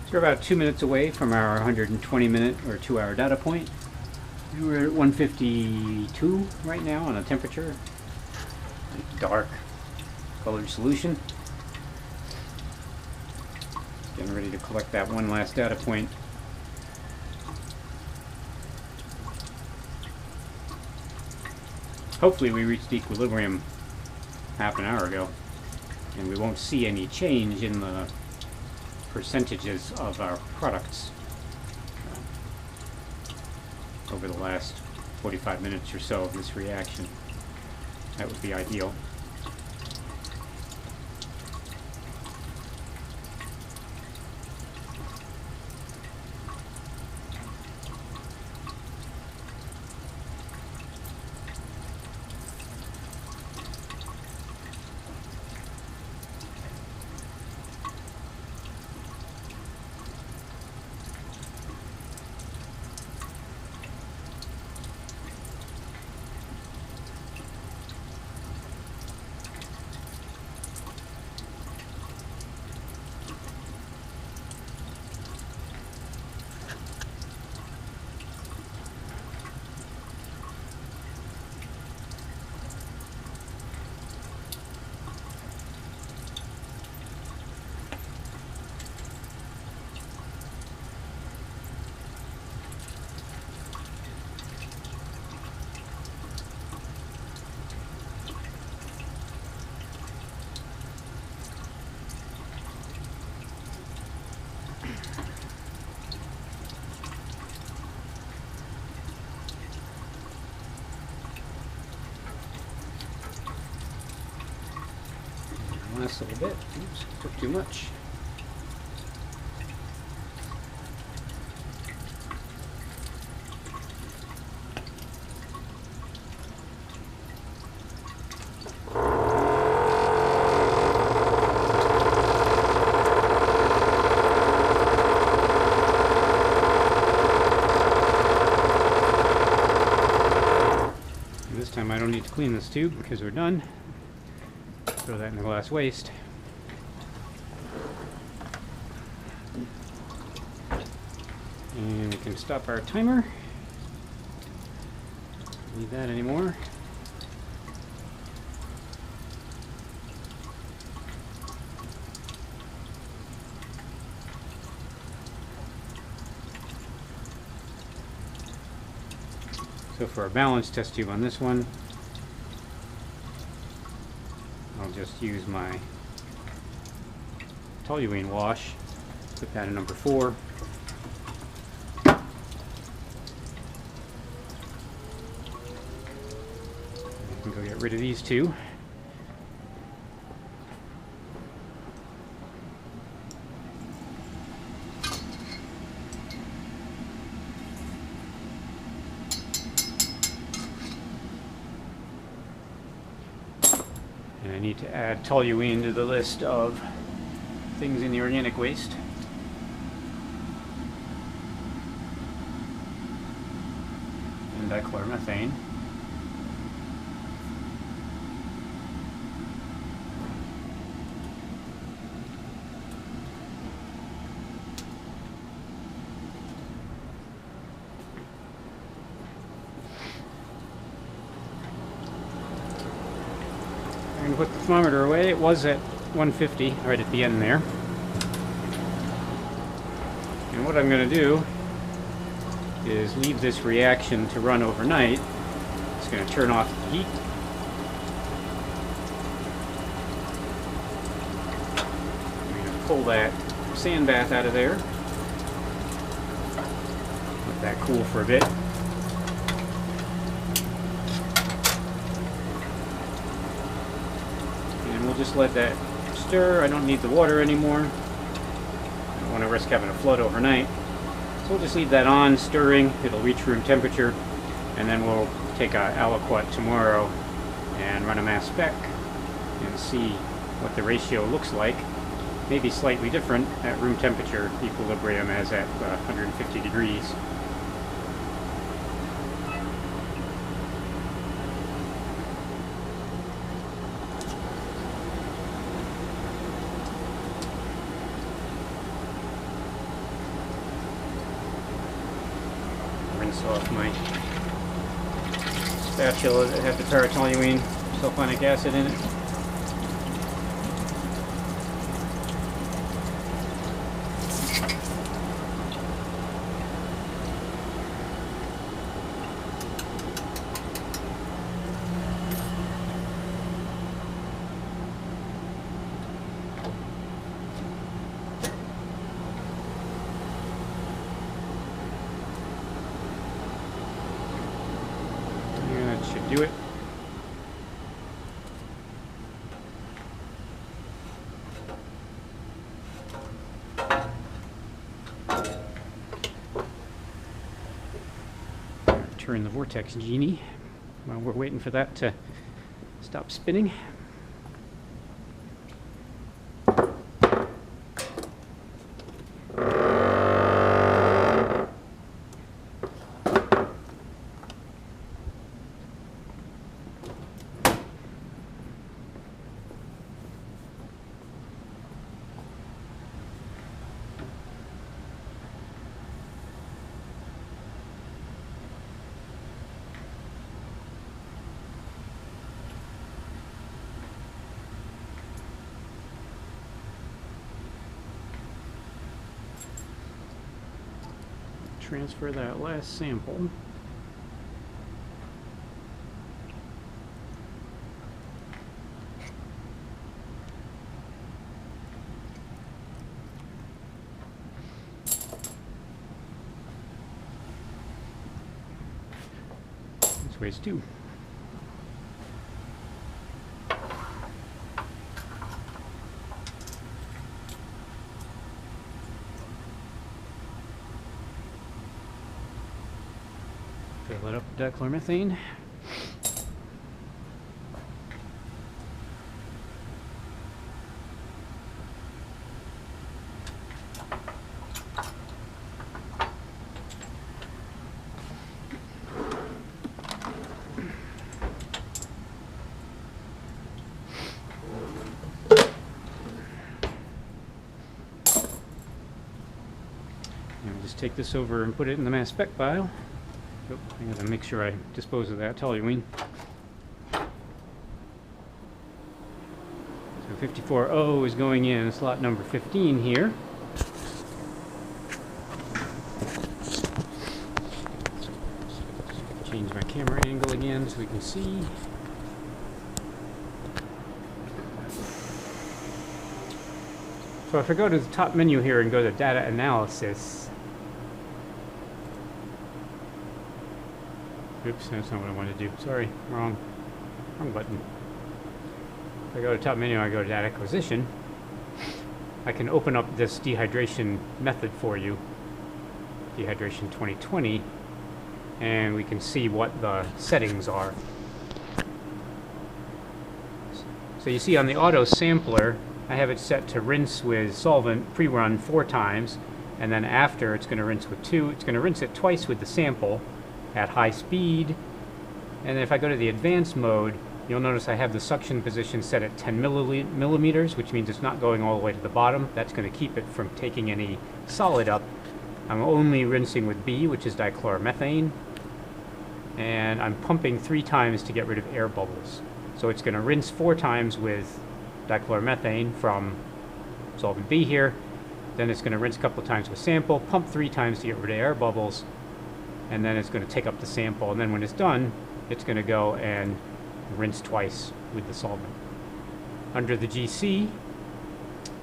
So we're about 2 minutes away from our 120-minute or 2-hour data point. We're at 152 right now on a temperature. Dark colored solution. Getting ready to collect that one last data point. Hopefully we reached equilibrium half an hour ago, and we won't see any change in the percentages of our products over the last 45 minutes or so of this reaction. That would be ideal. Last little bit. Oops, took too much. And this time I don't need to clean this tube because we're done. Throw that in the glass waste. And we can stop our timer. Don't need that anymore. So for a balance test tube on this one, I'll just use my toluene wash, put that in number 4. I can go get rid of these two. And I need to add toluene to the list of things in the organic waste. And dichloromethane. I'm going to put the thermometer away. It was at 150 right at the end there. And what I'm going to do is leave this reaction to run overnight. It's going to turn off the heat. I'm going to pull that sand bath out of there. Let that cool for a bit. And we'll just let that stir. I don't need the water anymore. I don't want to risk having a flood overnight. So we'll just leave that on, stirring. It'll reach room temperature. And then we'll take a aliquot tomorrow and run a mass spec and see what the ratio looks like. Maybe slightly different at room temperature equilibrium as at 150 degrees. rinse off my spatula that had the para-toluene sulfonic acid in it. Should do it. Turn the vortex genie while we're waiting for that to stop spinning. Transfer that last sample. This weighs 2. Fill it up with dichloromethane. And we'll just take this over and put it in the mass spec pile. Oh, I gotta make sure I dispose of that toluene. So 54O is going in slot number 15 here. Change my camera angle again so we can see. So if I go to the top menu here and go to data analysis, oops, that's not what I wanted to do. Sorry, wrong button. If I go to top menu, I go to data acquisition. I can open up this dehydration method for you, Dehydration 2020, and we can see what the settings are. So you see on the auto sampler, I have it set to rinse with solvent pre-run 4 times, and then after it's going to rinse with 2. It's going to rinse it twice with the sample at high speed, and then if I go to the advanced mode, you'll notice I have the suction position set at 10 millimeters, which means it's not going all the way to the bottom. That's going to keep it from taking any solid up. I'm only rinsing with B, which is dichloromethane, and I'm pumping 3 times to get rid of air bubbles. So it's going to rinse 4 times with dichloromethane from solvent B here, then it's going to rinse a couple of times with sample, pump 3 times to get rid of air bubbles, and then it's going to take up the sample, and then when it's done, it's going to go and rinse twice with the solvent. Under the GC,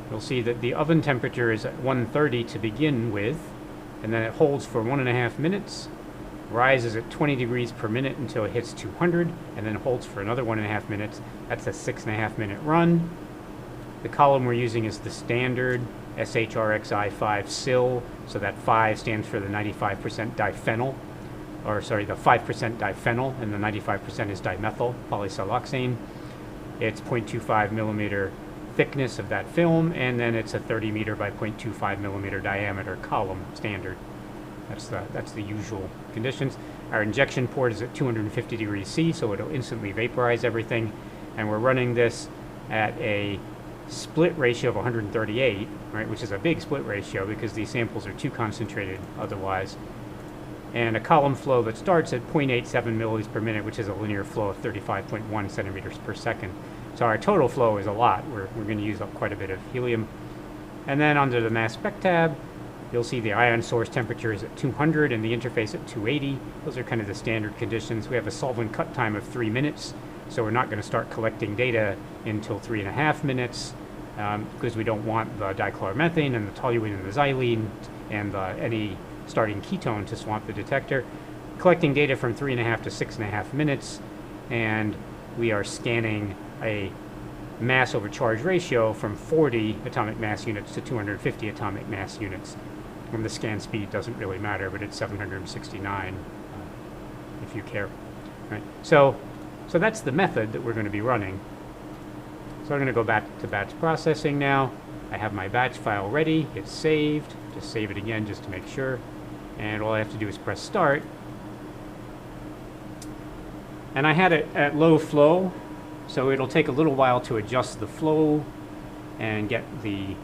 you'll see that the oven temperature is at 130 to begin with, and then it holds for 1.5 minutes, rises at 20 degrees per minute until it hits 200, and then holds for another 1.5 minutes. That's a 6.5 minute run. The column we're using is the standard SHRXI5 SIL, so that 5 stands for the 95% diphenyl, or sorry, the 5% diphenyl, and the 95% is dimethyl polysiloxane. It's 0.25 millimeter thickness of that film, and then it's a 30 meter by 0.25 millimeter diameter column standard. That's the usual conditions. Our injection port is at 250 degrees C, so it'll instantly vaporize everything, and we're running this at a split ratio of 138, right, which is a big split ratio because these samples are too concentrated otherwise. and a column flow that starts at 0.87 milliliters per minute, which is a linear flow of 35.1 centimeters per second. So our total flow is a lot. We're going to use up quite a bit of helium. And then under the mass spec tab, you'll see the ion source temperature is at 200 and the interface at 280. Those are kind of the standard conditions. We have a solvent cut time of 3 minutes, so we're not going to start collecting data until 3.5 minutes because we don't want the dichloromethane and the toluene and the xylene and any starting ketone to swamp the detector. Collecting data from 3.5 to 6.5 minutes, and we are scanning a mass over charge ratio from 40 atomic mass units to 250 atomic mass units. And the scan speed doesn't really matter, but it's 769 if you care. Right. So that's the method that we're going to be running. So I'm going to go back to batch processing now. I have my batch file ready. It's saved. Just save it again just to make sure. And all I have to do is press start. And I had it at low flow, so it'll take a little while to adjust the flow and get the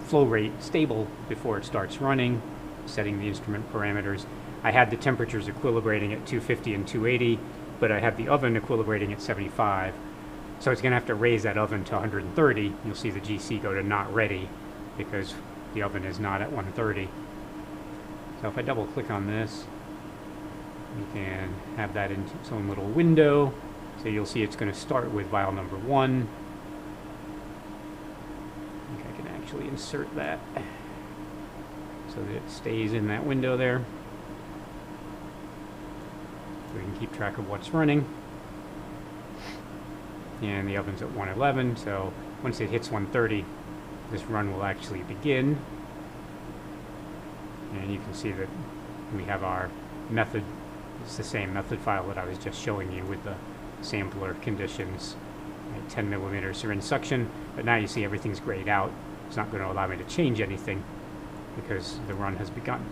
flow rate stable before it starts running, setting the instrument parameters. I had the temperatures equilibrating at 250 and 280, but I had the oven equilibrating at 75. So it's going to have to raise that oven to 130. You'll see the GC go to not ready because the oven is not at 130. So if I double click on this, we can have that in its own little window. So you'll see it's going to start with vial number 1. I think I can actually insert that so that it stays in that window there. So we can keep track of what's running. And the oven's at 111, so once it hits 130, this run will actually begin. And you can see that we have our method. It's the same method file that I was just showing you with the sampler conditions. 10 millimeter syringe suction, but now you see everything's grayed out. It's not going to allow me to change anything because the run has begun.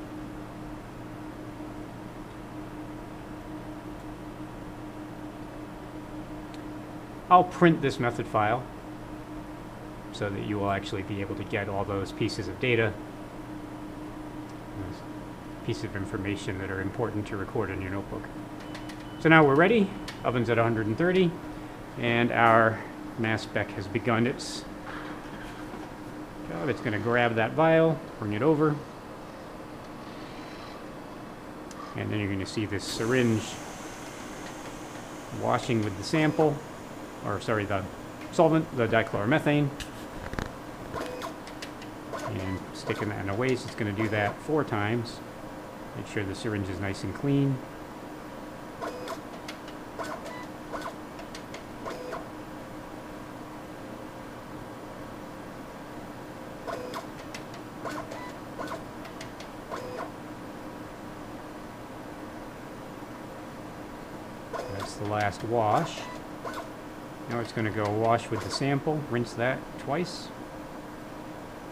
I'll print this method file so that you will actually be able to get all those pieces of data, those pieces of information that are important to record in your notebook. So now we're ready. Oven's at 130, and our mass spec has begun its job. It's going to grab that vial, bring it over, and then you're going to see this syringe washing with the sample, or sorry, the solvent, the dichloromethane, and sticking that in a waste. It's going to do that 4 times. Make sure the syringe is nice and clean. That's the last wash. Now it's going to go wash with the sample, rinse that twice.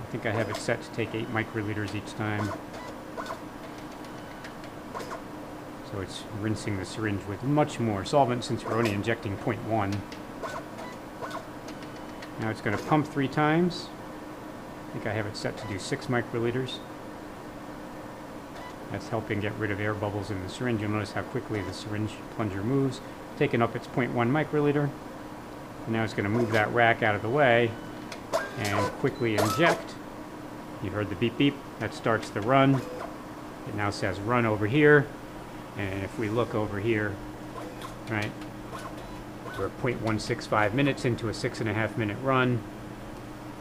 I think I have it set to take 8 microliters each time. So it's rinsing the syringe with much more solvent since we're only injecting 0.1. Now it's going to pump 3 times. I think I have it set to do 6 microliters. That's helping get rid of air bubbles in the syringe. You'll notice how quickly the syringe plunger moves, taking up its 0.1 microliter. And now it's going to move that rack out of the way and quickly inject. You heard the beep beep. That starts the run. It now says run over here. And if we look over here, right, we're 0.165 minutes into a 6.5 minute run.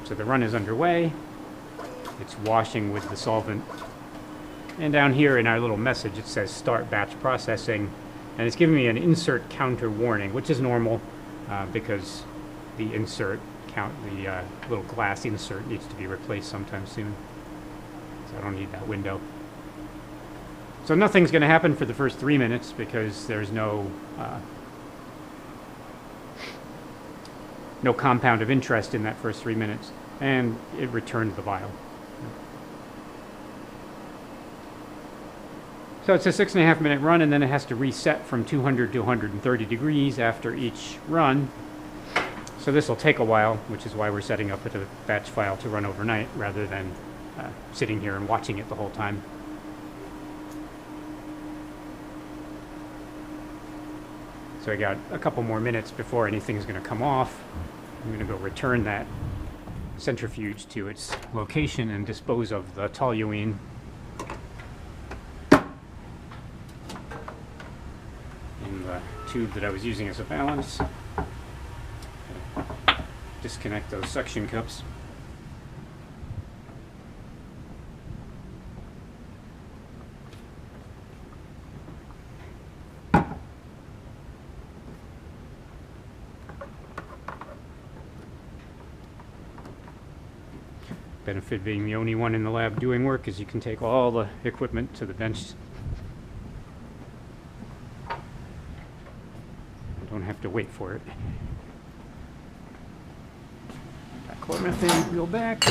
So the run is underway. It's washing with the solvent. And down here in our little message, it says start batch processing. And it's giving me an insert counter warning, which is normal because the insert count, the little glass insert needs to be replaced sometime soon. So I don't need that window. So nothing's going to happen for the first 3 minutes because there's no compound of interest in that first 3 minutes, and it returned the vial. So it's a 6.5 minute run, and then it has to reset from 200 to 130 degrees after each run. So this will take a while, which is why we're setting up a batch file to run overnight rather than sitting here and watching it the whole time. So I got a couple more minutes before anything's going to come off. I'm going to go return that centrifuge to its location and dispose of the toluene. In the tube that I was using as a balance. Disconnect those suction cups. Benefit being the only one in the lab doing work is you can take all the equipment to the bench. Don't have to wait for it. That chlormethane reel back.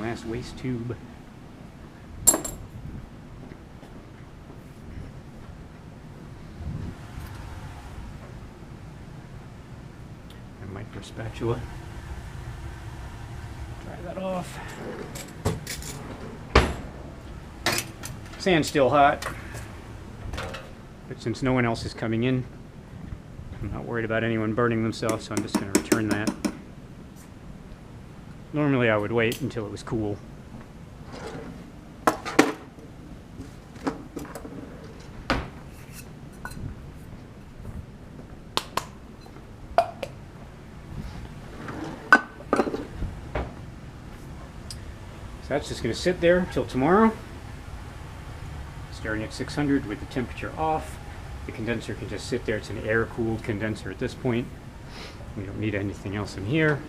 Last waste tube. Micro spatula. Dry that off. Sand's still hot, but since no one else is coming in, I'm not worried about anyone burning themselves, so I'm just going to return that. Normally I would wait until it was cool. So that's just going to sit there until tomorrow, starting at 600 with the temperature off. The condenser can just sit there. It's an air-cooled condenser at this point. We don't need anything else in here.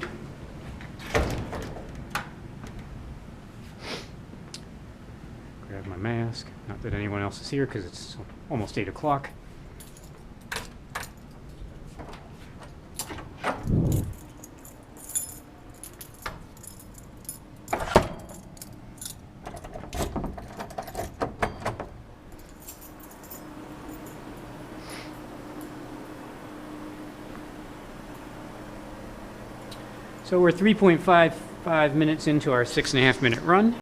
Grab my mask. Not that anyone else is here because it's almost 8 o'clock. So we're 3.55 minutes into our 6.5 minute run.